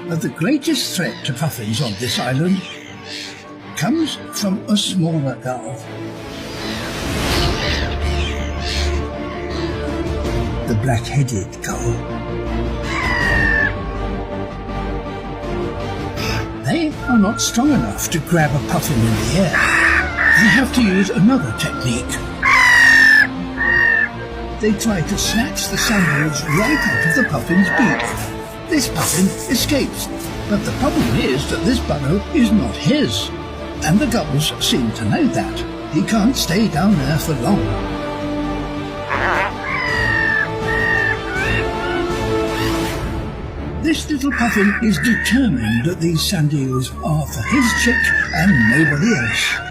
But the greatest threat to puffins on this island comes from a smaller gull. The black-headed gull. They are not strong enough to grab a puffin in the air. They have to use another technique. They try to snatch the sandals right out of the puffin's beak. This puffin escapes, but the problem is that this burrow is not his, and the gulls seem to know that. He can't stay down there for long. This little puffin is determined that these sand eels are for his chick and nobody else.